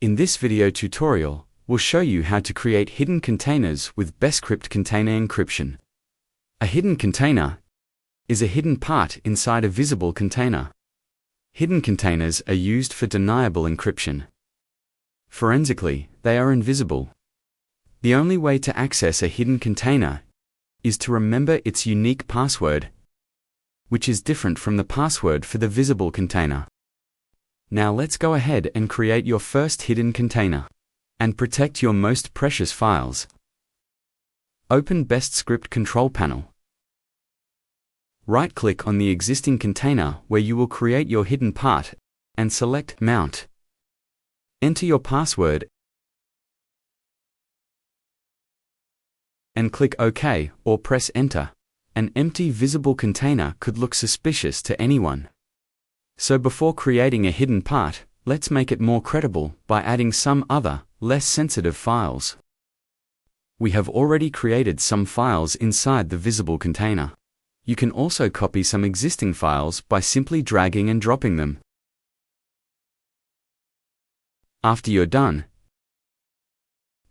In this video tutorial, we'll show you how to create hidden containers with BestCrypt Container Encryption. A hidden container is a hidden part inside a visible container. Hidden containers are used for deniable encryption. Forensically, they are invisible. The only way to access a hidden container is to remember its unique password, which is different from the password for the visible container. Now let's go ahead and create your first hidden container and protect your most precious files. Open BestCrypt Control Panel. Right-click on the existing container where you will create your hidden part and select Mount. Enter your password and click OK or press Enter. An empty visible container could look suspicious to anyone. So before creating a hidden part, let's make it more credible by adding some other, less sensitive files. We have already created some files inside the visible container. You can also copy some existing files by simply dragging and dropping them. After you're done,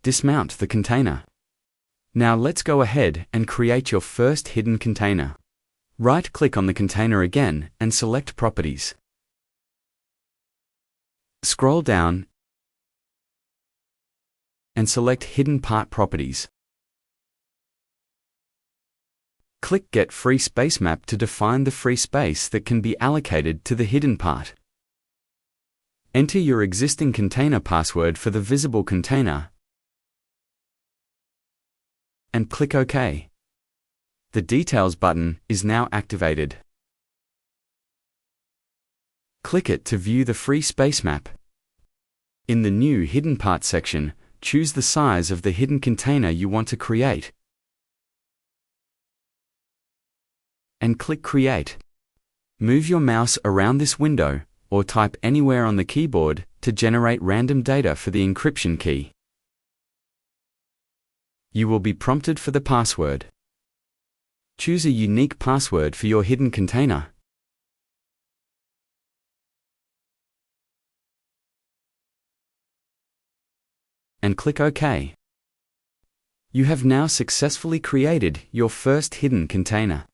dismount the container. Now let's go ahead and create your first hidden container. Right-click on the container again and select Properties. Scroll down and select Hidden Part Properties. Click Get Free Space Map to define the free space that can be allocated to the hidden part. Enter your existing container password for the visible container and click OK. The Details button is now activated. Click it to view the free space map. In the new Hidden Part section, choose the size of the hidden container you want to create and click Create. Move your mouse around this window or type anywhere on the keyboard to generate random data for the encryption key. You will be prompted for the password. Choose a unique password for your hidden container. And click OK. You have now successfully created your first hidden container.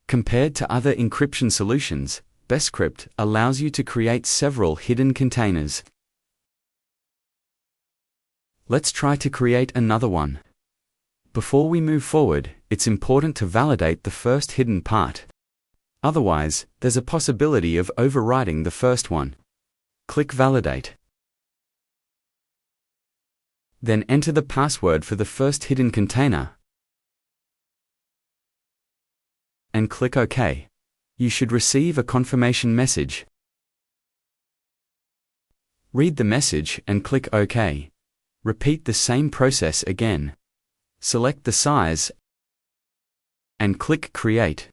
Compared to other encryption solutions, BestCrypt allows you to create several hidden containers. Let's try to create another one. Before we move forward, it's important to validate the first hidden part. Otherwise, there's a possibility of overwriting the first one. Click Validate. Then enter the password for the first hidden container and click OK. You should receive a confirmation message. Read the message and click OK. Repeat the same process again. Select the size and click Create.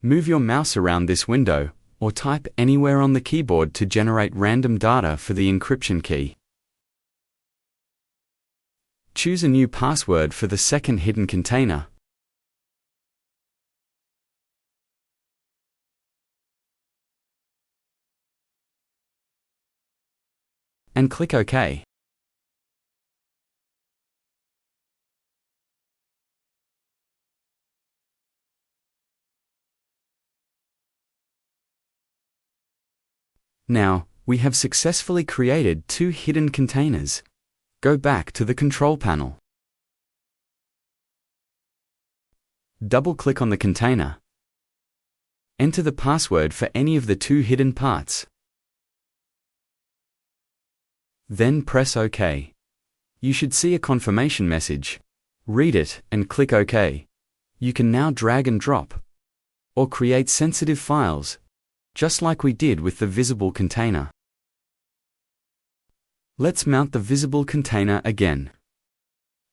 Move your mouse around this window or type anywhere on the keyboard to generate random data for the encryption key. Choose a new password for the second hidden container. And click OK. Now, we have successfully created two hidden containers. Go back to the control panel. Double-click on the container. Enter the password for any of the two hidden parts. Then press OK. You should see a confirmation message. Read it and click OK. You can now drag and drop or create sensitive files, just like we did with the visible container. Let's mount the visible container again.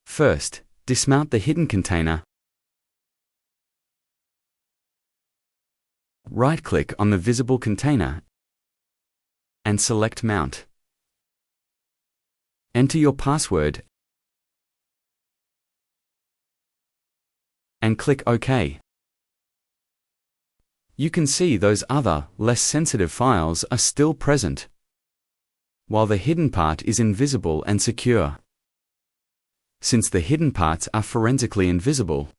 First, dismount the hidden container. Right-click on the visible container and select Mount. Enter your password and click OK. You can see those other, less sensitive files are still present. while the hidden part is invisible and secure. Since the hidden parts are forensically invisible,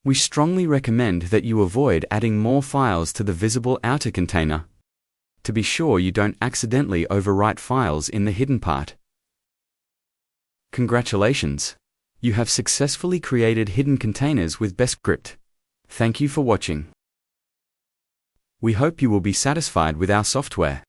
we strongly recommend that you avoid adding more files to the visible outer container, to be sure you don't accidentally overwrite files in the hidden part. Congratulations! You have successfully created hidden containers with BestCrypt. Thank you for watching. We hope you will be satisfied with our software.